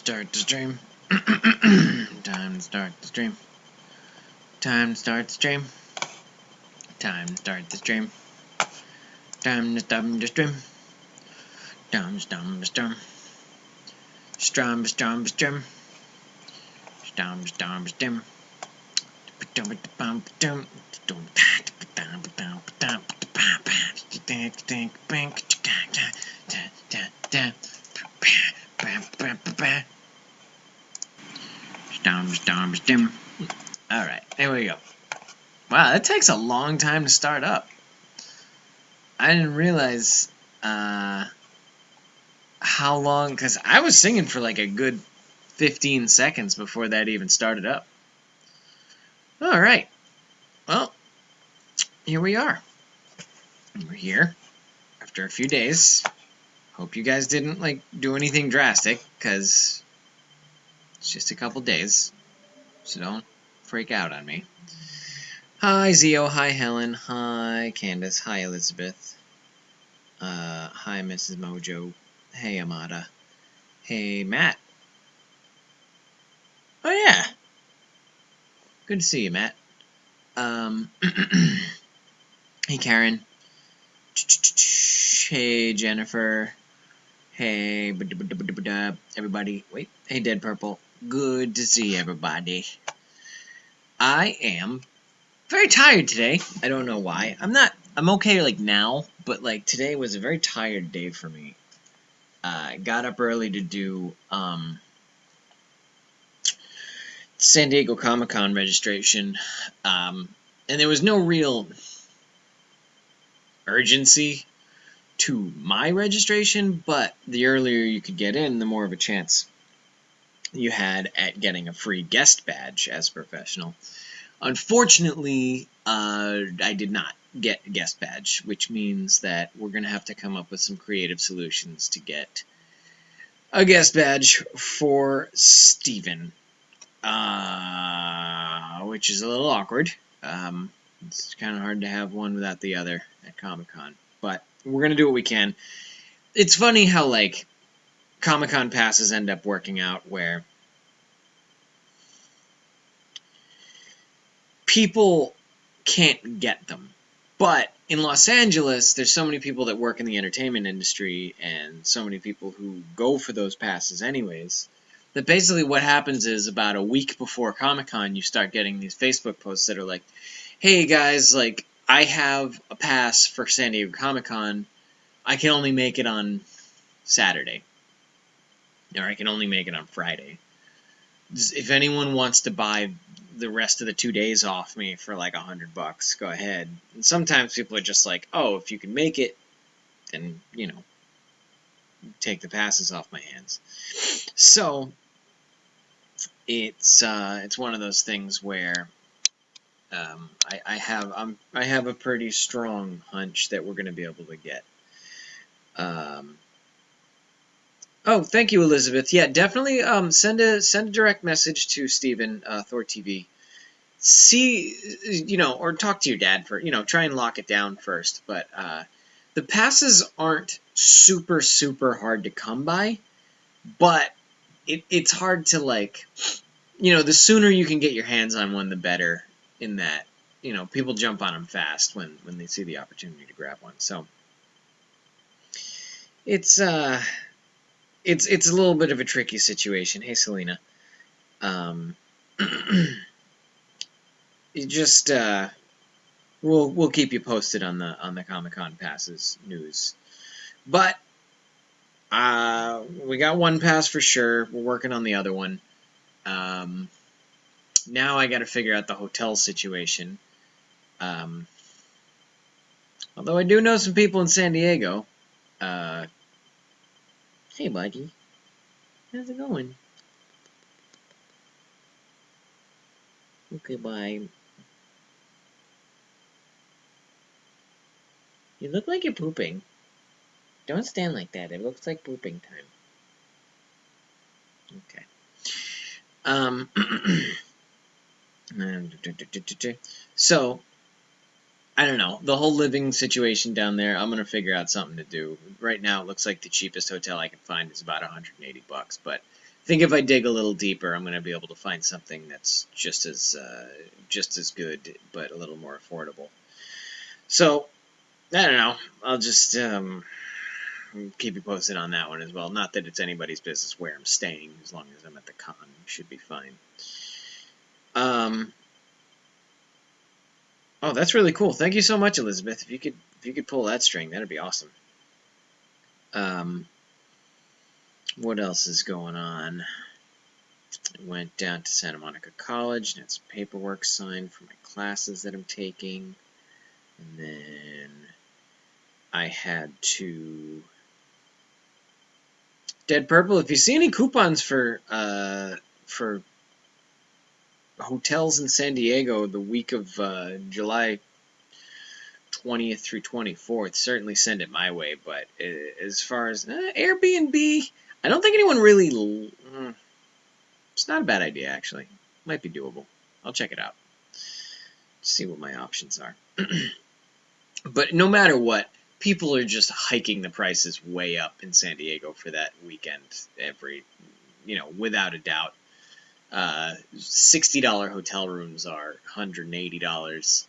Start the stream. Time to start the stream. Time to start the stream. Time to start the stream. Time to stop the stream. Time to stop the stream. Strum, strum, strum. Strum, strum, strum. Alright, there we go. Wow, that takes a long time to start up. I didn't realize how long, because I was singing for like a good 15 seconds before that even started up. Alright, well, here we are. We're here after a few days. Hope you guys didn't like do anything drastic, because it's just a couple days, so don't freak out on me. Hi Zio, hi Helen, hi Candace, hi Elizabeth, hi Mrs. Mojo, hey Amada, hey Matt. Oh yeah, good to see you, Matt. Hey Karen, hey Jennifer, hey everybody. Wait, hey Dead Purple. Good to see everybody. I am very tired today. I don't know why. I'm okay like now, but like today was a very tired day for me. I got up early to do San Diego Comic-Con registration, and there was no real urgency to my registration, but the earlier you could get in, the more of a chance you had at getting a free guest badge as a professional. Unfortunately, I did not get a guest badge, which means that we're going to have to come up with some creative solutions to get a guest badge for Steven, which is a little awkward. It's kind of hard to have one without the other at Comic-Con, but we're going to do what we can. It's funny how, like, Comic-Con passes end up working out where people can't get them. But in Los Angeles, there's so many people that work in the entertainment industry and so many people who go for those passes anyways, that basically what happens is about a week before Comic-Con, you start getting these Facebook posts that are like, hey guys, like, I have a pass for San Diego Comic-Con. I can only make it on Saturday. Or I can only make it on Friday. If anyone wants to buy the rest of the 2 days off me for like $100, go ahead. And sometimes people are just like, oh, if you can make it, then, you know, take the passes off my hands. So it's one of those things where I have a pretty strong hunch that we're going to be able to get. Oh, thank you, Elizabeth. Yeah, definitely send a direct message to Steven, ThorTV. See, you know, or talk to your dad for, you know, try and lock it down first. But the passes aren't super, super hard to come by, but it's hard to, like, you know, the sooner you can get your hands on one, the better, in that, you know, people jump on them fast when they see the opportunity to grab one. So it's a little bit of a tricky situation. Hey, Selena. You just we'll keep you posted on the Comic-Con passes news. But we got one pass for sure. We're working on the other one. Now I got to figure out the hotel situation. Although I do know some people in San Diego. Hey, buddy. How's it going? Okay, bye. You look like you're pooping. Don't stand like that. It looks like pooping time. Okay. So, I don't know. The whole living situation down there, I'm going to figure out something to do. Right now, it looks like the cheapest hotel I can find is about $180, but think if I dig a little deeper, I'm going to be able to find something that's just as good, but a little more affordable. So I don't know. I'll just keep you posted on that one as well. Not that it's anybody's business where I'm staying, as long as I'm at the con, should be fine. Oh, that's really cool. Thank you so much, Elizabeth. If you could pull that string, that'd be awesome. What else is going on? I went down to Santa Monica College and had some paperwork signed for my classes that I'm taking. And then I had to... Dead Purple, if you see any coupons for hotels in San Diego the week of July 20th through 24th, certainly send it my way. But as far as Airbnb, I don't think anyone really... it's not a bad idea, actually. Might be doable. I'll check it out. See what my options are. But no matter what, people are just hiking the prices way up in San Diego for that weekend. Without a doubt. $60 hotel rooms are $180.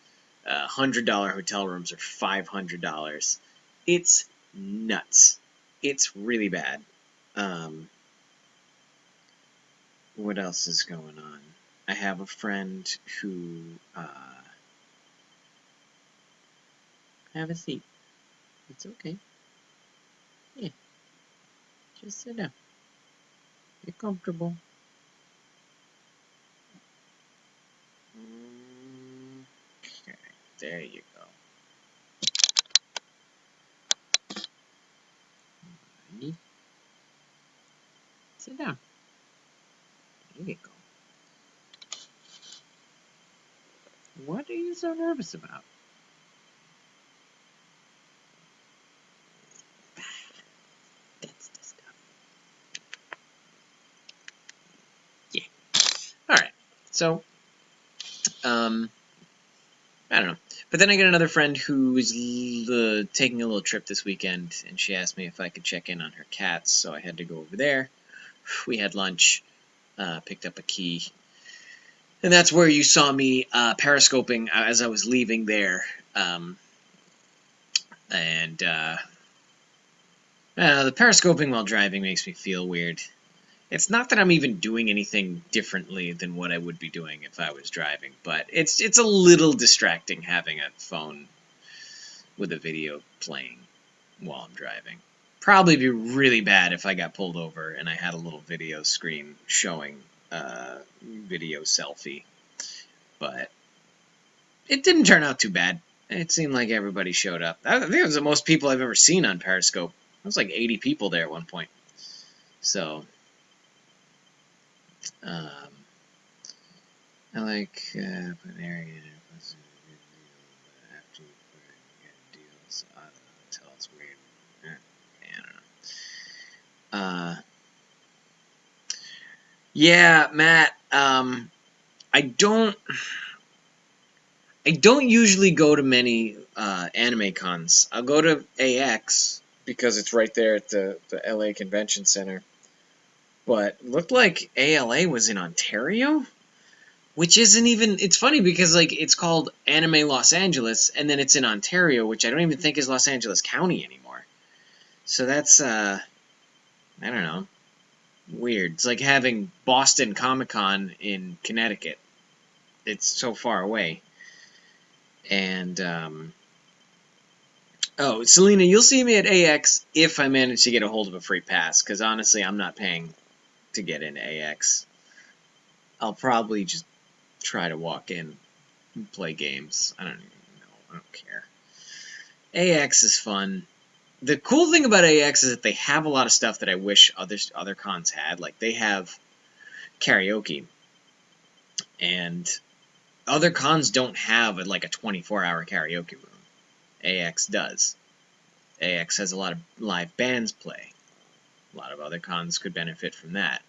$100 hotel rooms are $500. It's nuts. It's really bad. What else is going on? I have a friend who... have a seat. It's okay. Yeah. Just sit down. Get comfortable. Okay. There you go. Alrighty. Sit down. There you go. What are you so nervous about? That's the stuff. Yeah. Alright. So, I don't know. But then I got another friend who is taking a little trip this weekend, and she asked me if I could check in on her cats, so I had to go over there. We had lunch, picked up a key, and that's where you saw me periscoping as I was leaving there. The periscoping while driving makes me feel weird. It's not that I'm even doing anything differently than what I would be doing if I was driving, but it's a little distracting having a phone with a video playing while I'm driving. Probably be really bad if I got pulled over and I had a little video screen showing video selfie, but it didn't turn out too bad. It seemed like everybody showed up. I think it was the most people I've ever seen on Periscope. It was like 80 people there at one point. So, I like an area after you put it, you get deals out of the hotel. It's weird. I don't know. Yeah, Matt. I don't usually go to many anime cons. I'll go to AX because it's right there at the LA Convention Center. But it looked like ALA was in Ontario, which isn't even... It's funny because like it's called Anime Los Angeles, and then it's in Ontario, which I don't even think is Los Angeles County anymore. So that's I don't know, weird. It's like having Boston Comic-Con in Connecticut. It's so far away. And oh, Selena, you'll see me at AX if I manage to get a hold of a free pass, because honestly, I'm not paying to get into AX. I'll probably just try to walk in and play games. I don't even know. I don't care. AX is fun. The cool thing about AX is that they have a lot of stuff that I wish other cons had. Like, they have karaoke. And other cons don't have like a 24-hour karaoke room. AX does. AX has a lot of live bands play. A lot of other cons could benefit from that.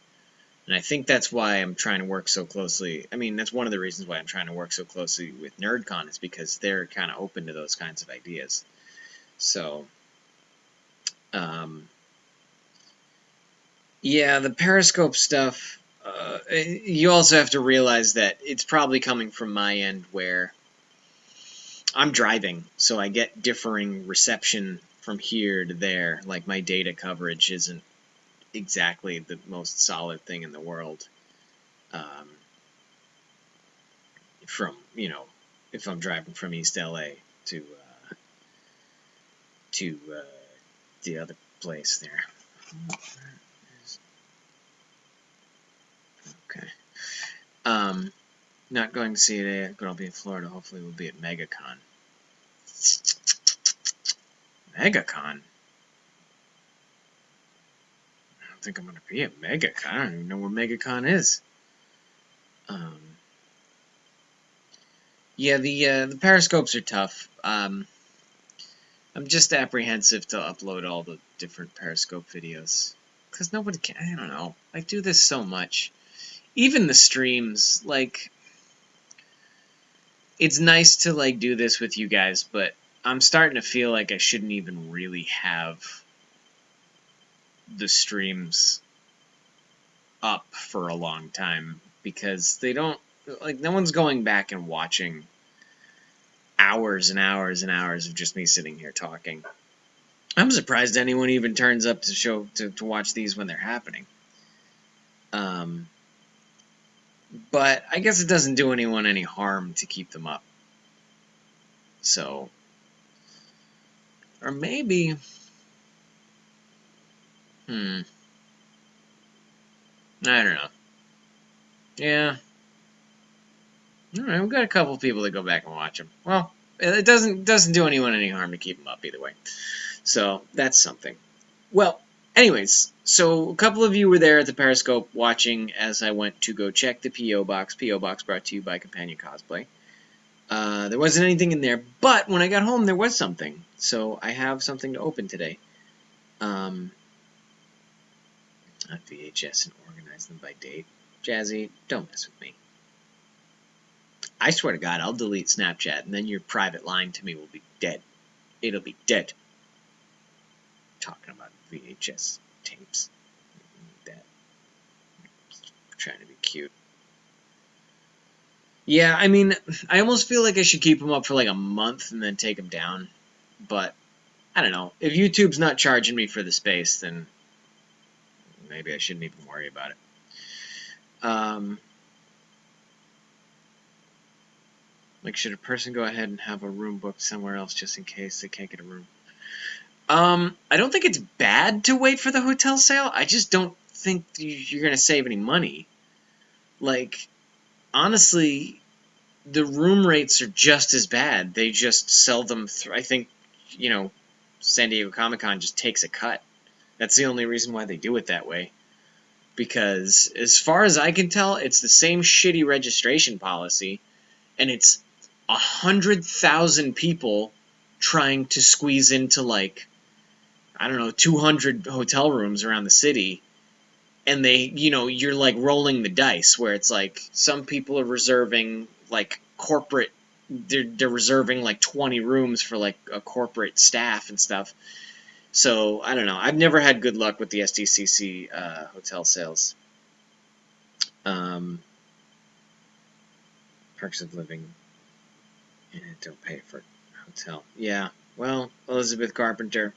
And I think that's why I'm trying to work so closely. I mean, that's one of the reasons why I'm trying to work so closely with NerdCon, is because they're kind of open to those kinds of ideas. So, Yeah, the Periscope stuff, you also have to realize that it's probably coming from my end where I'm driving, so I get differing reception from here to there. Like, my data coverage isn't exactly the most solid thing in the world. Um, from, if I'm driving from East LA to the other place there. Okay. Not going to see it today, but I'll be in Florida. Hopefully we'll be at MegaCon. MegaCon? I don't think I'm going to be at MegaCon. I don't even know where MegaCon is. Yeah, the Periscopes are tough. I'm just apprehensive to upload all the different Periscope videos. Because nobody can, I don't know. I do this so much. Even the streams, like, it's nice to, like, do this with you guys, but I'm starting to feel like I shouldn't even really have the streams up for a long time, because they don't, like, no one's going back and watching hours and hours and hours of just me sitting here talking. I'm surprised anyone even turns up to watch these when they're happening. But I guess it doesn't do anyone any harm to keep them up. So, or maybe, I don't know. Yeah. Alright, we've got a couple people that go back and watch them. Well, it doesn't do anyone any harm to keep them up either way. So, that's something. Well, anyways, so a couple of you were there at the Periscope watching as I went to go check the P.O. Box. P.O. Box brought to you by Companion Cosplay. There wasn't anything in there, but when I got home, there was something. So I have something to open today. Not VHS and organize them by date. Jazzy, don't mess with me. I swear to God, I'll delete Snapchat, and then your private line to me will be dead. It'll be dead. Talking about VHS tapes. That. Trying to be cute. Yeah, I mean, I almost feel like I should keep them up for like a month and then take them down. But, I don't know. If YouTube's not charging me for the space, then maybe I shouldn't even worry about it. Like, should a person go ahead and have a room booked somewhere else just in case they can't get a room? I don't think it's bad to wait for the hotel sale. I just don't think you're going to save any money. Like, honestly, the room rates are just as bad. They just sell them through, I think, San Diego Comic-Con just takes a cut. That's the only reason why they do it that way. Because, as far as I can tell, it's the same shitty registration policy, and it's 100,000 people trying to squeeze into, like, I don't know, 200 hotel rooms around the city, and you're, like, rolling the dice, where it's, like, some people are reserving, like, they're reserving, like, 20 rooms for, like, a corporate staff and stuff. So, I don't know. I've never had good luck with the SDCC hotel sales. Perks of living. Don't pay for hotel. Yeah, well, Elizabeth Carpenter,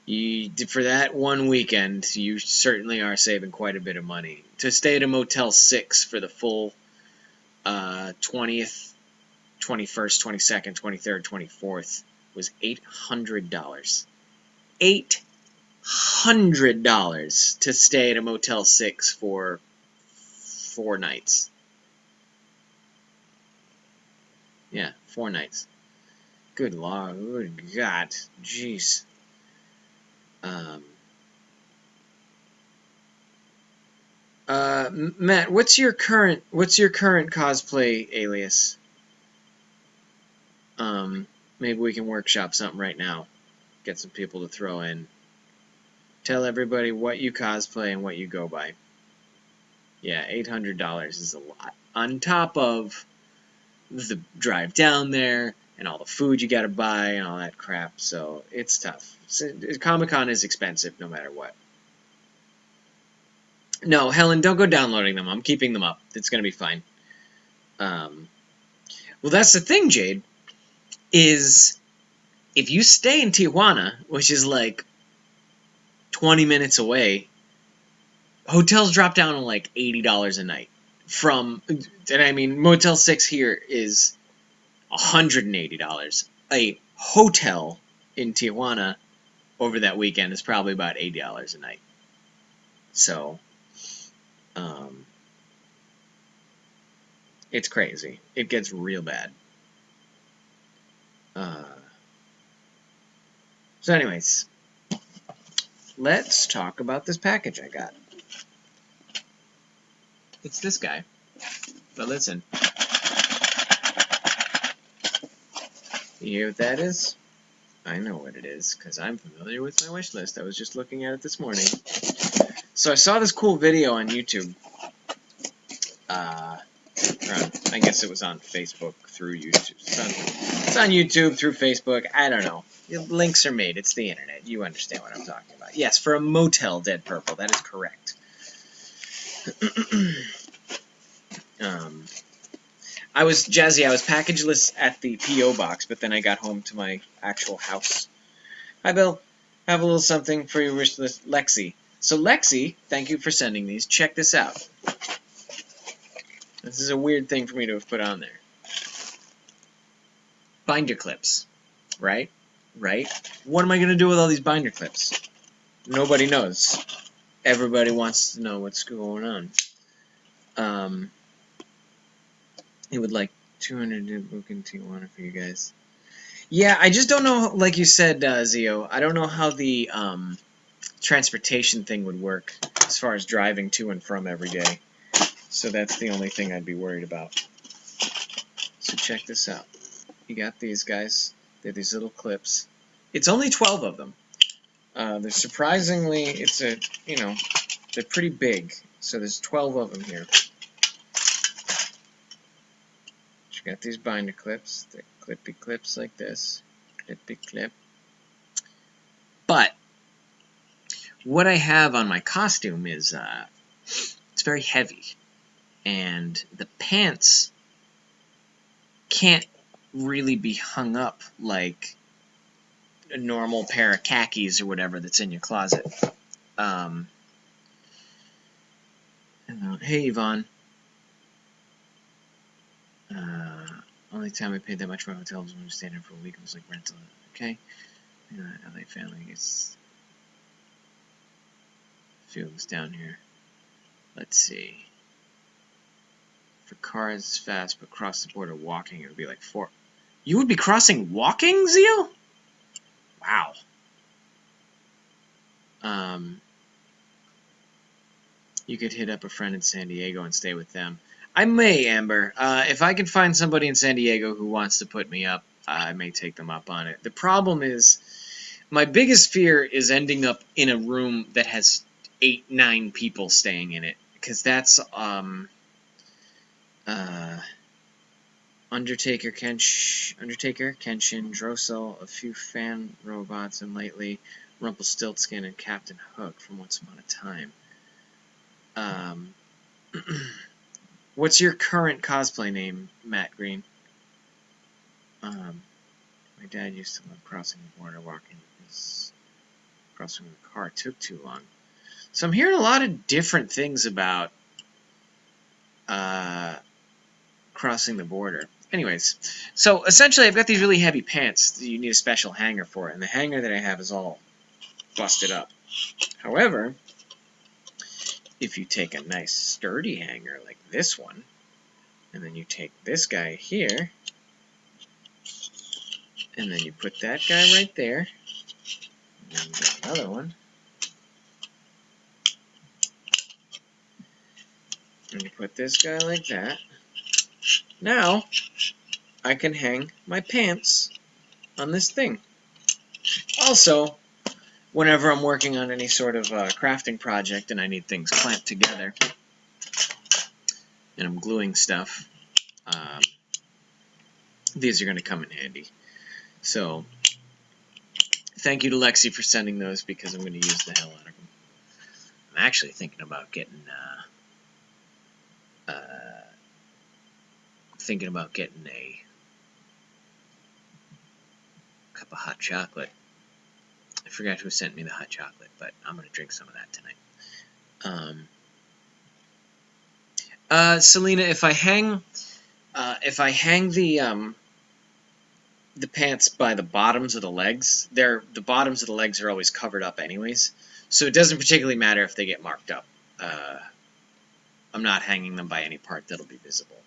for that one weekend, you certainly are saving quite a bit of money. To stay at a Motel 6 for the full 20th, 21st, 22nd, 23rd, 24th was $800. $800 to stay at a Motel 6 for 4 nights. Yeah, 4 nights. Good Lord, good God, jeez. Matt, what's your current cosplay alias? Maybe we can workshop something right now. Get some people to throw in. Tell everybody what you cosplay and what you go by. Yeah, $800 is a lot. On top of the drive down there and all the food you gotta buy and all that crap, so it's tough. Comic-Con is expensive no matter what. No, Helen, don't go downloading them. I'm keeping them up. It's gonna be fine. Well, that's the thing, Jade, is if you stay in Tijuana, which is like 20 minutes away, hotels drop down to like $80 a night. And I mean, Motel 6 here is $180. A hotel in Tijuana over that weekend is probably about $80 a night. So, it's crazy. It gets real bad. So anyways, let's talk about this package I got. It's this guy. But listen. You hear what that is? I know what it is, because I'm familiar with my wish list. I was just looking at it this morning. So I saw this cool video on YouTube. I guess it was on Facebook through YouTube. It's on YouTube through Facebook. I don't know. Links are made. It's the internet. You understand what I'm talking about. Yes, for a motel, Dead Purple. That is correct. I was packageless at the P.O. box, but then I got home to my actual house. Hi, Bill. Have a little something for your wish list. Lexi. So, Lexi, thank you for sending these. Check this out. This is a weird thing for me to have put on there. Binder clips. Right? Right? What am I going to do with all these binder clips? Nobody knows. Everybody wants to know what's going on. He would like 200 to book in Tijuana for you guys. Yeah, I just don't know, like you said, Zio, I don't know how the transportation thing would work as far as driving to and from every day. So that's the only thing I'd be worried about. So check this out. You got these guys. They're these little clips. It's only 12 of them. They're surprisingly, they're pretty big. So there's 12 of them here. You got these binder clips. They're clippy clips like this. Clippy clip. But what I have on my costume is it's very heavy. And the pants can't really be hung up like a normal pair of khakis or whatever that's in your closet. Hey, Yvonne. Only time I paid that much for a hotel was when we were staying there for a week. It was like rental. Okay? LA family gets a few of us down here. Let's see. For cars, it's fast, but cross the border walking, it would be like 4. You would be crossing walking, Zio? Wow. You could hit up a friend in San Diego and stay with them. I may, Amber. If I can find somebody in San Diego who wants to put me up, I may take them up on it. The problem is, my biggest fear is ending up in a room that has 8, 9 people staying in it. Because that's, Undertaker, Kenshin, Drossel, a few fan robots, and lately Rumpelstiltskin and Captain Hook from Once Upon a Time. What's your current cosplay name, Matt Green? My dad used to love crossing the border walking because crossing the car took too long. So I'm hearing a lot of different things about crossing the border. Anyways, so essentially I've got these really heavy pants that you need a special hanger for, and the hanger that I have is all busted up. However, if you take a nice sturdy hanger like this one, and then you take this guy here, and then you put that guy right there, and then you got another one, and you put this guy like that. Now, I can hang my pants on this thing. Also, whenever I'm working on any sort of crafting project and I need things clamped together, and I'm gluing stuff, these are going to come in handy. So, thank you to Lexi for sending those, because I'm going to use the hell out of them. I'm actually thinking about getting a cup of hot chocolate. I forgot who sent me the hot chocolate, but I'm gonna drink some of that tonight. Selena, if I hang the pants by the bottoms of the legs, the bottoms of the legs are always covered up anyways, so it doesn't particularly matter if they get marked up. I'm not hanging them by any part that'll be visible.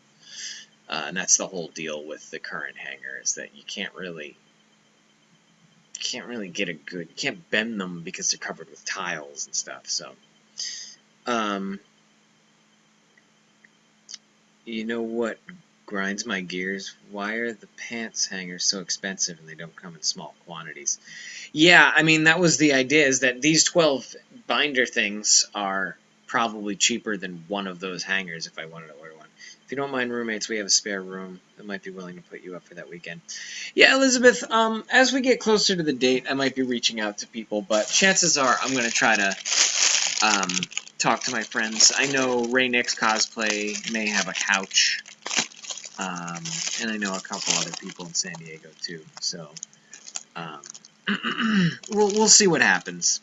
And that's the whole deal with the current hanger, is that you can't really get a good, you can't bend them because they're covered with tiles and stuff. So, you know what grinds my gears? Why are the pants hangers so expensive and they don't come in small quantities? Yeah, I mean, that was the idea, is that these 12 binder things are probably cheaper than one of those hangers if I wanted to order one. If you don't mind roommates, we have a spare room that might be willing to put you up for that weekend. Yeah, Elizabeth, as we get closer to the date, I might be reaching out to people, but chances are I'm going to try to talk to my friends. I know Ray Nix Cosplay may have a couch, and I know a couple other people in San Diego too, so we'll see what happens.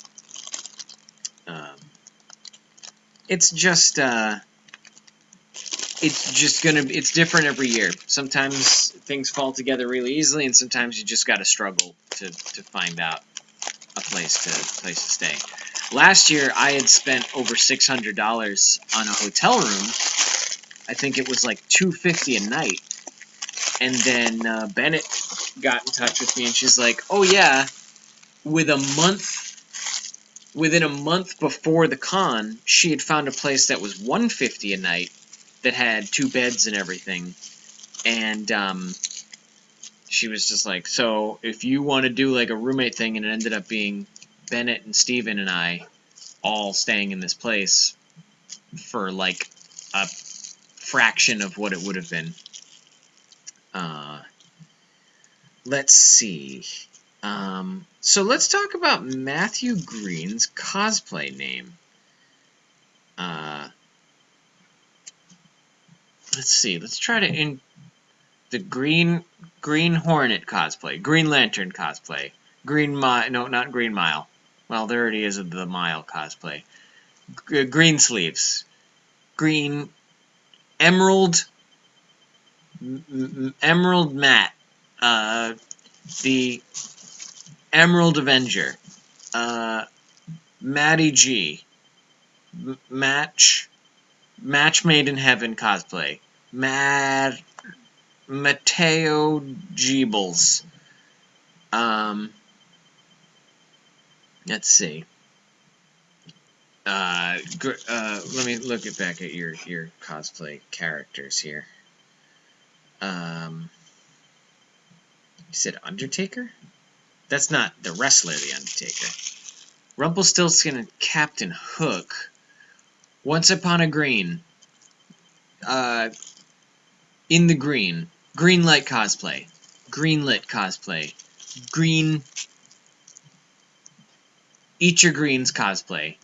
It's different every year. Sometimes things fall together really easily, and sometimes you just got to struggle to find out a place to stay. Last year, I had spent over $600 on a hotel room. I think it was like $250 a night. And then Bennett got in touch with me, and she's like, "Oh yeah, within a month before the con, she had found a place that was $150 a night that had 2 beds and everything." And she was just like, "So if you want to do like a roommate thing," and it ended up being Bennett and Steven and I all staying in this place for like a fraction of what it would have been. Let's see. So let's talk about Matthew Green's cosplay name. Let's see. Let's try to the Green Hornet cosplay, Green Lantern cosplay, no, not Green Mile. Well, there it is, the Mile cosplay. Green sleeves, green emerald matte, the Emerald Avenger, Maddie G, Match Made in Heaven cosplay, Mateo Jeebles. Let's see. Let me look back at your cosplay characters here. You said Undertaker? That's not the wrestler, the Undertaker. Rumpelstiltskin and Captain Hook. Once Upon a Green. In the Green. Greenlight cosplay. Greenlit cosplay. Green. Eat Your Greens cosplay.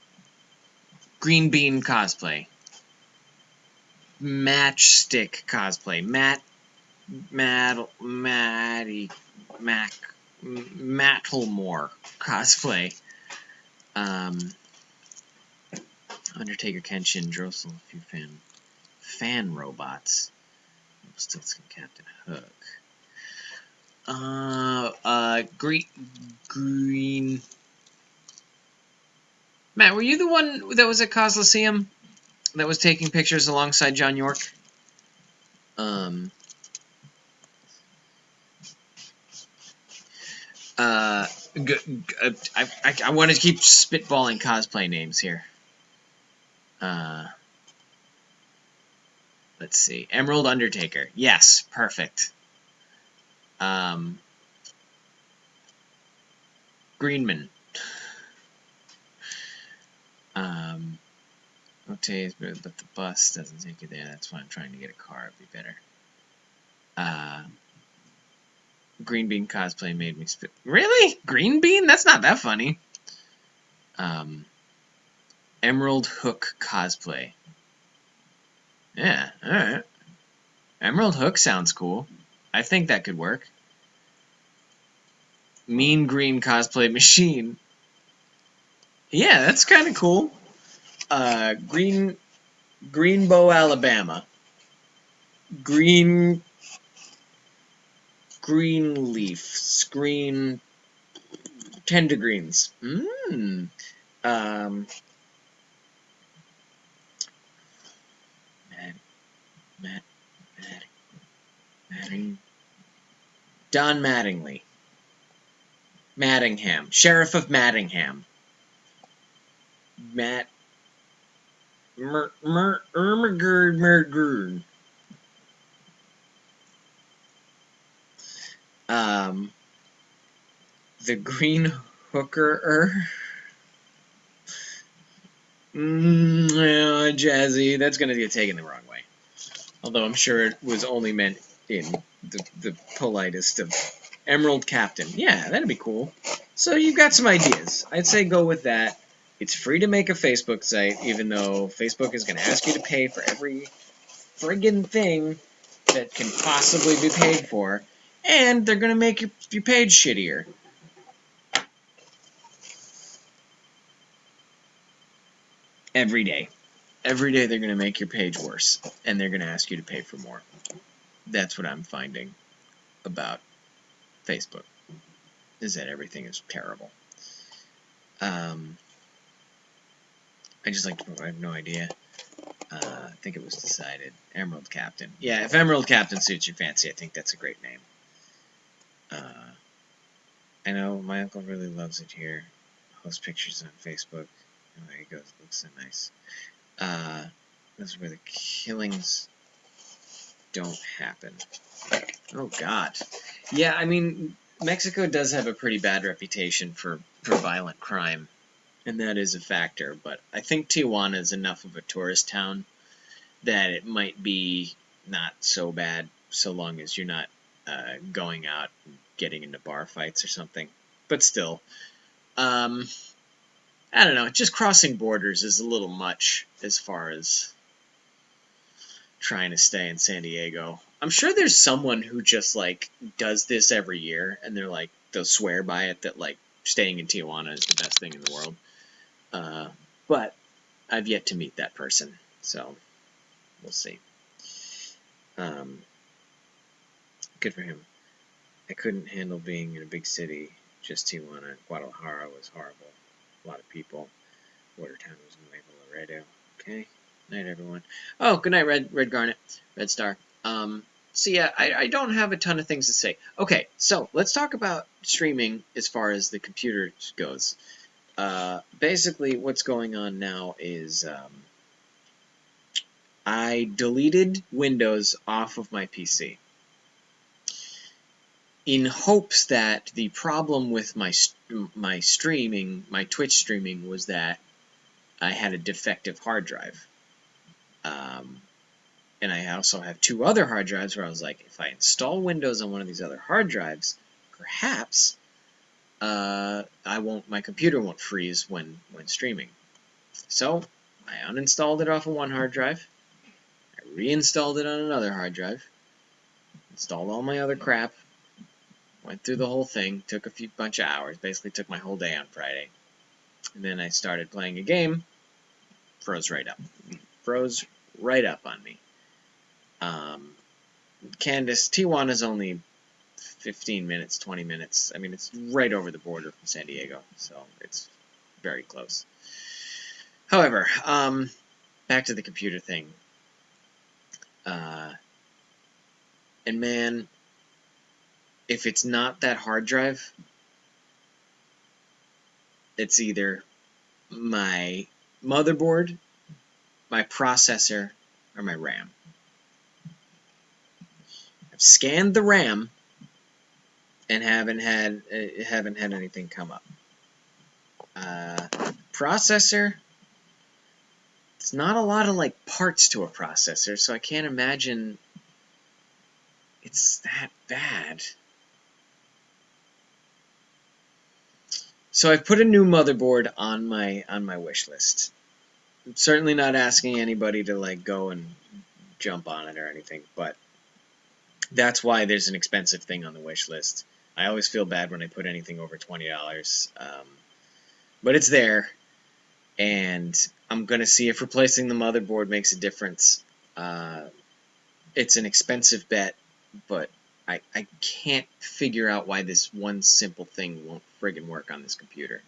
Green Bean cosplay. Matchstick cosplay. Mattlemore cosplay. Undertaker, Kenshin, Drossel, a few fan robots. Still Captain Hook. Green. Matt, were you the one that was at Coslyceum that was taking pictures alongside John York? I want to keep spitballing cosplay names here. Let's see. Emerald Undertaker. Yes, perfect. Greenman. Okay, but the bus doesn't take you there. That's why I'm trying to get a car. It'd be better. Green Bean cosplay made me spit. Really? Green Bean? That's not that funny. Emerald Hook Cosplay. Yeah, alright. Emerald Hook sounds cool. I think that could work. Mean Green Cosplay Machine. Yeah, that's kind of cool. Greenbow, Alabama. Green leaf. Green tender greens. Mmm. Um, Matt, Matting. Don Mattingly. Mattingham. Sheriff of Mattingham. Matt. Mergerd. The Green Hooker. Yeah, jazzy. That's going to get taken the wrong way. Although I'm sure it was only meant in the politest of Emerald Captain. Yeah, that'd be cool. So you've got some ideas. I'd say go with that. It's free to make a Facebook site, even though Facebook is going to ask you to pay for every friggin' thing that can possibly be paid for. And they're going to make your page shittier. Every day. Every day they're going to make your page worse. And they're going to ask you to pay for more. That's what I'm finding about Facebook. Is that everything is terrible. I just like to, I have no idea. I think it was decided. Emerald Captain. Yeah, if Emerald Captain suits your fancy, I think that's a great name. I know my uncle really loves it here. Posts pictures on Facebook. Oh, there he goes. Looks so nice. This is where the killings don't happen. Oh, God. Yeah, I mean, Mexico does have a pretty bad reputation for violent crime, and that is a factor, but I think Tijuana is enough of a tourist town that it might be not so bad so long as you're not going out and getting into bar fights or something. But still, I don't know, just crossing borders is a little much as far as trying to stay in San Diego. I'm sure there's someone who just, like, does this every year, and they're like, they'll swear by it that, like, staying in Tijuana is the best thing in the world. But I've yet to meet that person, so we'll see. Good for him. I couldn't handle being in a big city. Just Tijuana. Guadalajara was horrible. A lot of people. Watertown was in Laredo. Okay. Night, everyone. Oh, good night, Red Garnet. Red Star. So yeah, I don't have a ton of things to say. Okay, so let's talk about streaming as far as the computer goes. Basically, what's going on now is I deleted Windows off of my PC in hopes that the problem with my streaming, my Twitch streaming, was that I had a defective hard drive. And I also have two other hard drives where I was like, if I install Windows on one of these other hard drives, perhaps my computer won't freeze when streaming. So I uninstalled it off of one hard drive. I reinstalled it on another hard drive. Installed all my other crap. Went through the whole thing. Took a bunch of hours. Basically took my whole day on Friday. And then I started playing a game. Froze right up. Froze right up on me. Candace, Tijuana's only 15 minutes, 20 minutes. I mean, it's right over the border from San Diego, so it's very close. However, back to the computer thing. And man, if it's not that hard drive, it's either my motherboard, my processor, or my RAM. I've scanned the RAM and haven't had anything come up. Processor, it's not a lot of like parts to a processor, so I can't imagine it's that bad. So I've put a new motherboard on my wish list. I'm certainly not asking anybody to like go and jump on it or anything, but that's why there's an expensive thing on the wish list. I always feel bad when I put anything over $20, but it's there, and I'm gonna see if replacing the motherboard makes a difference. Uh, it's an expensive bet, but I can't figure out why this one simple thing won't friggin' work on this computer.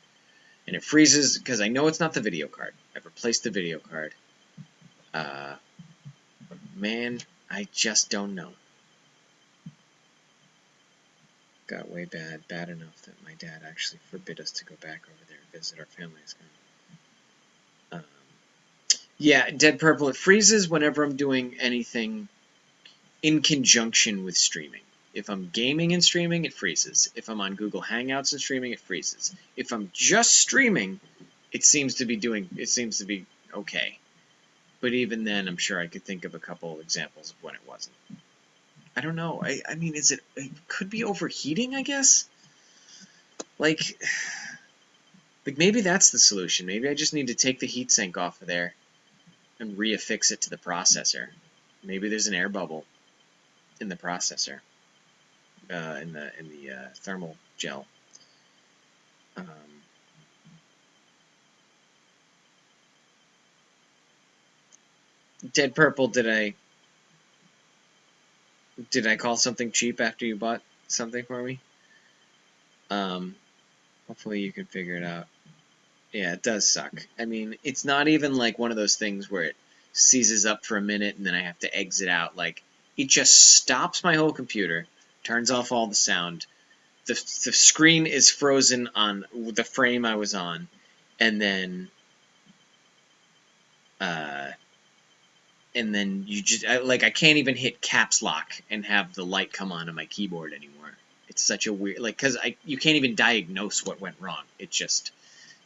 And it freezes because I know it's not the video card. I've replaced the video card. Man, I just don't know. Got way bad enough that my dad actually forbid us to go back over there and visit our families. Yeah, Dead Purple, it freezes whenever I'm doing anything in conjunction with streaming. If I'm gaming and streaming, it freezes. If I'm on Google Hangouts and streaming, it freezes. If I'm just streaming, it seems to be okay. But even then, I'm sure I could think of a couple of examples of when it wasn't. I don't know. I mean, it could be overheating, I guess? Like maybe that's the solution. Maybe I just need to take the heatsink off of there and reaffix it to the processor. Maybe there's an air bubble in the processor, in the thermal gel. Dead Purple, did I call something cheap after you bought something for me? Hopefully you can figure it out. Yeah, it does suck. I mean, it's not even like one of those things where it seizes up for a minute and then I have to exit out. Like, it just stops my whole computer, turns off all the sound. The screen is frozen on the frame I was on, and then you just I can't even hit caps lock and have the light come on my keyboard anymore. It's such a weird, like, because you can't even diagnose what went wrong. It just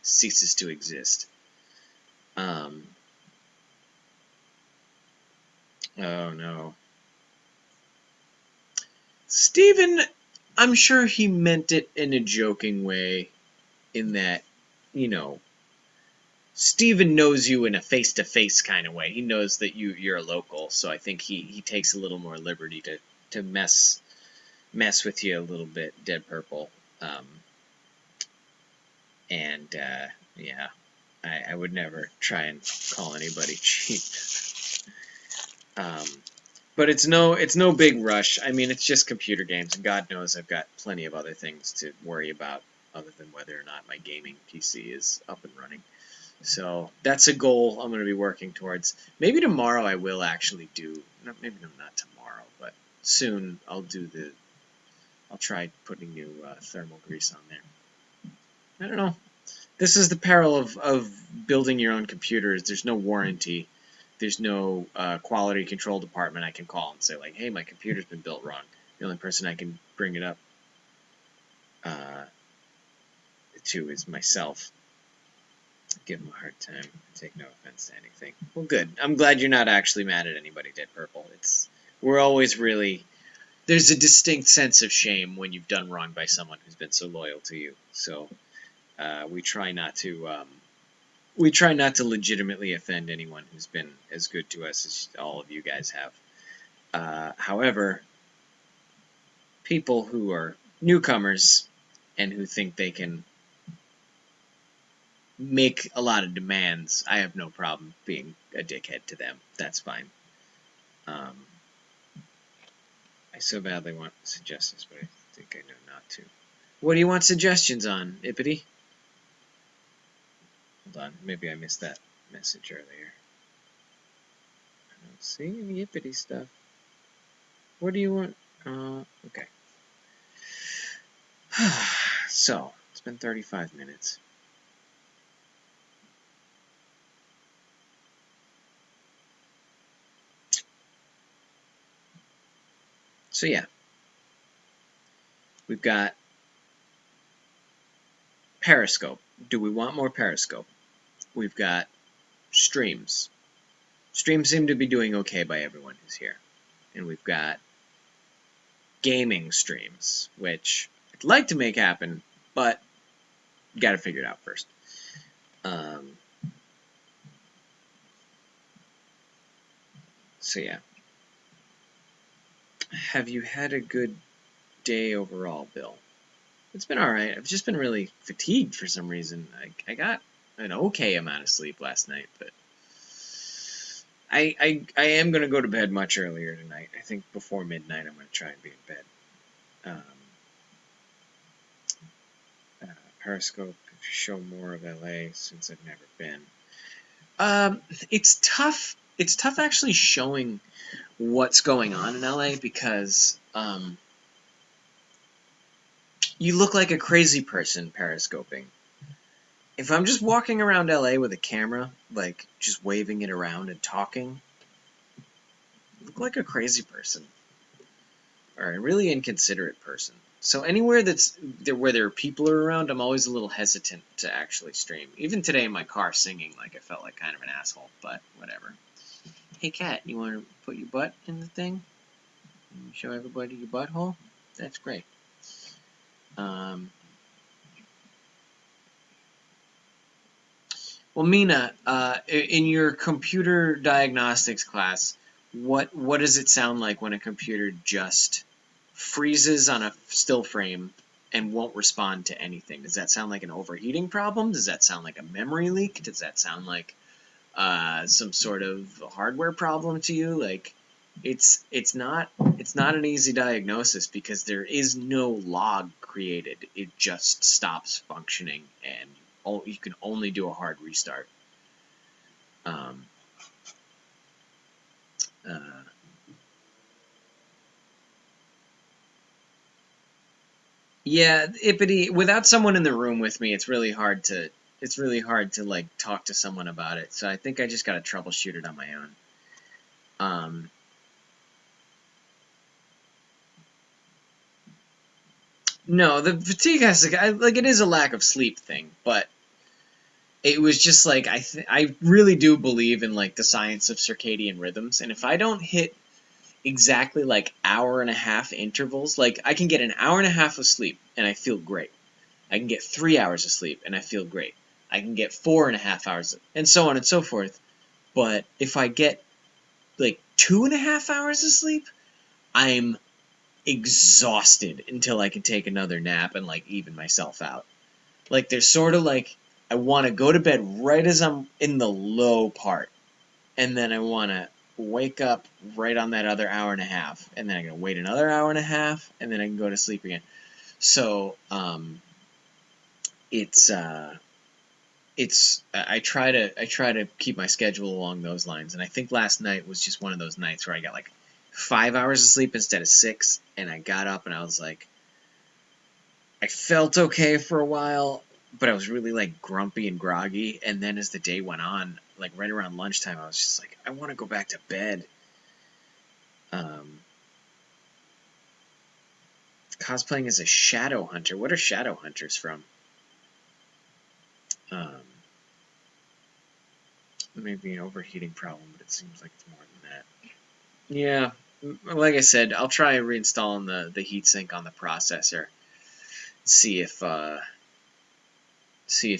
ceases to exist. Oh no. Steven, I'm sure he meant it in a joking way, in that, you know, Steven knows you in a face-to-face kind of way. He knows that you're a local, so I think he takes a little more liberty to mess with you a little bit, Dead Purple. Yeah, I would never try and call anybody cheap. But it's no big rush. I mean, it's just computer games, and God knows I've got plenty of other things to worry about other than whether or not my gaming PC is up and running. So that's a goal I'm going to be working towards. Maybe tomorrow I will actually do, maybe not tomorrow, but soon I'll try putting new thermal grease on there. I don't know. This is the peril of building your own computers. There's no warranty. There's no quality control department I can call and say, like, hey, my computer's been built wrong. The only person I can bring it up to is myself. Give him a hard time. Take no offense to anything. Well, good. I'm glad you're not actually mad at anybody, Dead Purple. We're always really... There's a distinct sense of shame when you've done wrong by someone who's been so loyal to you. So we try not to legitimately offend anyone who's been as good to us as all of you guys have. However, people who are newcomers and who think they can make a lot of demands, I have no problem being a dickhead to them. That's fine. I so badly want suggestions, but I think I know not to. What do you want suggestions on, Ippity? Hold on, maybe I missed that message earlier. I don't see any Ippity stuff. What do you want? Okay. So, it's been 35 minutes. So yeah, we've got Periscope. Do we want more Periscope? We've got streams. Streams seem to be doing okay by everyone who's here. And we've got gaming streams, which I'd like to make happen, but got to figure it out first. So yeah. Have you had a good day overall, Bill? It's been alright. I've just been really fatigued for some reason. I got an okay amount of sleep last night, but I am going to go to bed much earlier tonight. I think before midnight I'm going to try and be in bed. Um, Periscope, show more of LA since I've never been. It's tough. It's tough actually showing what's going on in LA because you look like a crazy person periscoping. If I'm just walking around LA with a camera, like just waving it around and talking, I look like a crazy person or a really inconsiderate person. So anywhere where there are people around, I'm always a little hesitant to actually stream. Even today in my car singing, like I felt like kind of an asshole, but whatever. Hey cat, you want to put your butt in the thing? Show everybody your butthole? That's great. Well, Mina, in your computer diagnostics class, what does it sound like when a computer just freezes on a still frame and won't respond to anything? Does that sound like an overheating problem? Does that sound like a memory leak? Does that sound like some sort of hardware problem to you? Like, it's not an easy diagnosis because there is no log created. It just stops functioning, and you can only do a hard restart. Um, uh, yeah, Ippity. Without someone in the room with me, it's really hard to like talk to someone about it. So I think I just got to troubleshoot it on my own. No, the fatigue has to like it is a lack of sleep thing, but it was just like I really do believe in like the science of circadian rhythms, and if I don't hit exactly like hour and a half intervals, like I can get an hour and a half of sleep and I feel great. I can get 3 hours of sleep and I feel great. I can get 4.5 hours and so on and so forth. But if I get like 2.5 hours of sleep, I'm exhausted until I can take another nap and like even myself out. Like there's sort of like I want to go to bed right as I'm in the low part, and then I want to wake up right on that other hour and a half, and then I'm gonna wait another hour and a half, and then I can go to sleep again. So it's I try to keep my schedule along those lines, and I think last night was just one of those nights where I got like 5 hours of sleep instead of 6, and I got up and I was like, I felt okay for a while, but I was really like grumpy and groggy. And then as the day went on, like right around lunchtime, I was just like, I want to go back to bed. Um, Cosplaying as a shadow hunter. What are shadow hunters from? Um, Maybe an overheating problem, but it seems like it's more than that. Yeah, like I said, I'll try reinstalling the heatsink on the processor. See if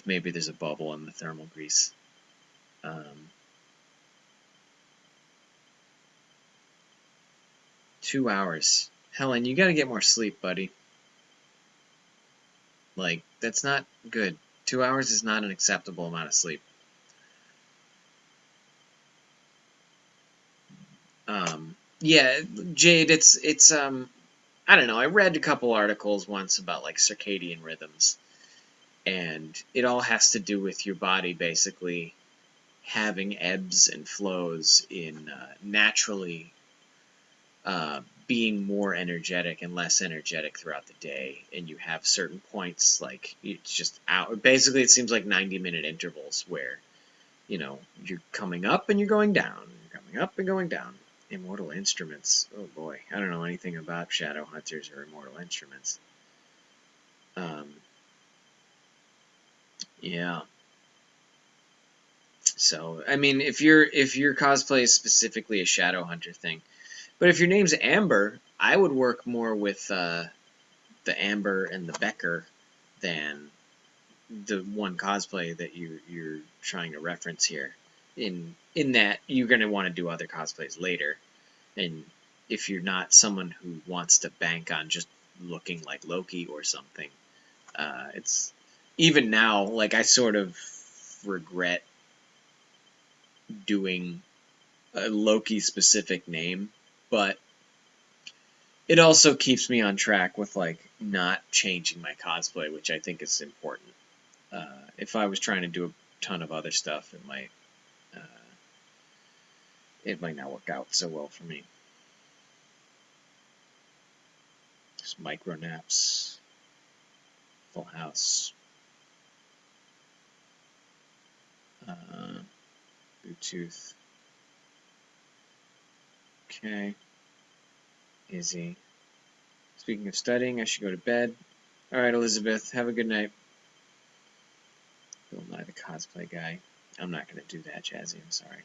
maybe there's a bubble in the thermal grease. Um, 2 hours. Helen, you gotta get more sleep, buddy. Like, that's not good. 2 hours is not an acceptable amount of sleep. Yeah, Jade, it's I don't know. I read a couple articles once about like circadian rhythms, and it all has to do with your body basically having ebbs and flows in naturally being more energetic and less energetic throughout the day, and you have certain points like it's just out. Basically, it seems like 90-minute intervals where you're coming up and you're going down, you're coming up and going down. Immortal Instruments. Oh boy, I don't know anything about Shadow Hunters or Immortal Instruments. Um, yeah. So I mean, if your cosplay is specifically a Shadow Hunter thing, but if your name's Amber, I would work more with the Amber and the Becker than the one cosplay that you're trying to reference here. in that you're going to want to do other cosplays later, and if you're not someone who wants to bank on just looking like Loki or something, it's even now, like, I sort of regret doing a Loki specific name, but it also keeps me on track with, like, not changing my cosplay, which I think is important. If I was trying to do a ton of other stuff, uh, it might not work out so well for me. Just micro naps, Full House, Bluetooth. Okay, Izzy. Speaking of studying, I should go to bed. All right, Elizabeth, have a good night. Bill Nye, the cosplay guy. I'm not going to do that, Jazzy. I'm sorry.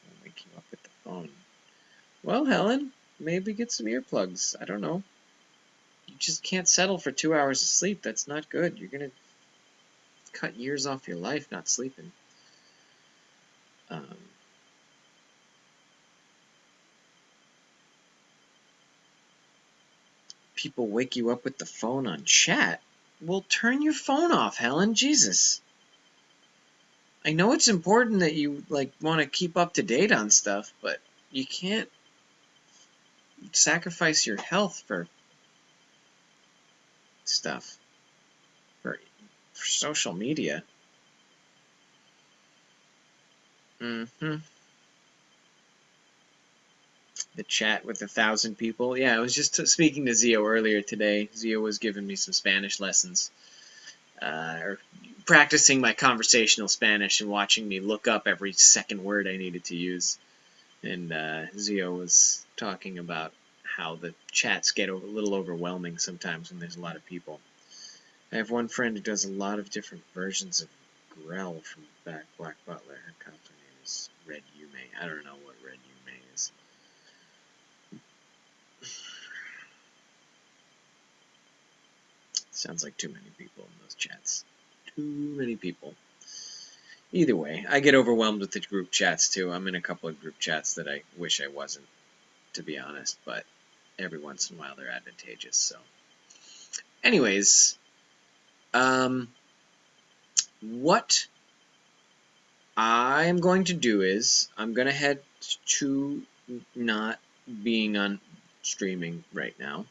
I'll wake you up with the phone. Well, Helen, maybe get some earplugs. I don't know. You just can't settle for 2 hours of sleep. That's not good. You're going to cut years off your life not sleeping. People wake you up with the phone on chat. Well, turn your phone off, Helen. Jesus. I know it's important that you, like, want to keep up to date on stuff, but you can't sacrifice your health for stuff, for social media. The chat with 1,000 people. Yeah, I was just speaking to Zio earlier today. Zio was giving me some Spanish lessons, or practicing my conversational Spanish and watching me look up every second word I needed to use. And Zio was talking about how the chats get a little overwhelming sometimes when there's a lot of people. I have one friend who does a lot of different versions of Grell from Black Butler. Her cosplay name is Red Yume. I don't know what Red Yume is. Sounds like too many people in those chats. Too many people. Either way, I get overwhelmed with the group chats too. I'm in a couple of group chats that I wish I wasn't, to be honest, but every once in a while they're advantageous. So, anyways, what I'm going to do is I'm going to head to not being on streaming right now.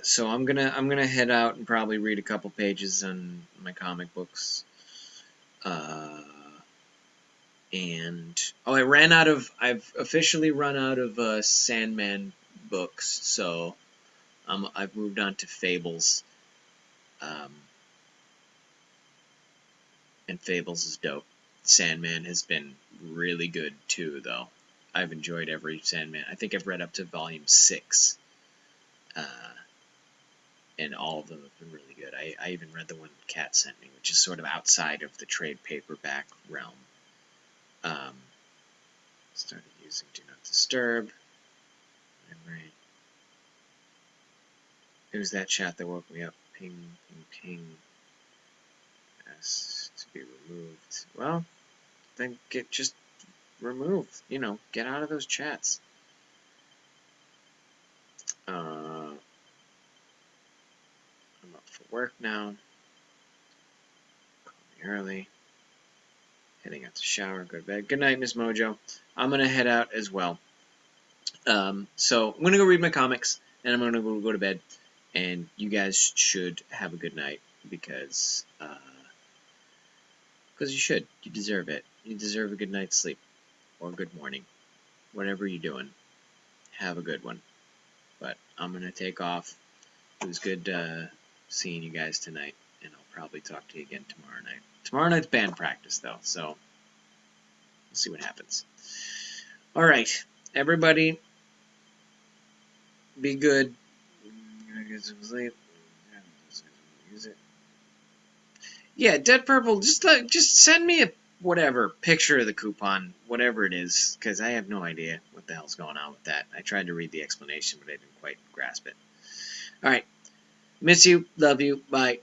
So I'm gonna head out and probably read a couple pages on my comic books. And I've officially run out of Sandman books, so I've moved on to Fables. And Fables is dope. Sandman has been really good too, though. I've enjoyed every Sandman. I think I've read up to volume 6. And all of them have been really good. I even read the one Kat sent me, which is sort of outside of the trade paperback realm. Started using Do Not Disturb. Right. It was that chat that woke me up. Ping, ping, ping. Asked to be removed. Well, then just remove. Get out of those chats. I'm up for work now. Call me early. Heading out to shower, go to bed. Good night, Miss Mojo. I'm going to head out as well. So I'm going to go read my comics, and I'm going to go to bed. And you guys should have a good night, because you should. You deserve it. You deserve a good night's sleep, or good morning. Whatever you're doing, have a good one. But I'm going to take off. It was good seeing you guys tonight, and I'll probably talk to you again tomorrow night. Tomorrow night's band practice, though, so we'll see what happens. All right, everybody, be good. I'm gonna get some sleep. Use it. Yeah, Dead Purple. Just send me a picture of the coupon, whatever it is, because I have no idea what the hell's going on with that. I tried to read the explanation, but I didn't quite grasp it. All right, Miss you. Love you. Bye.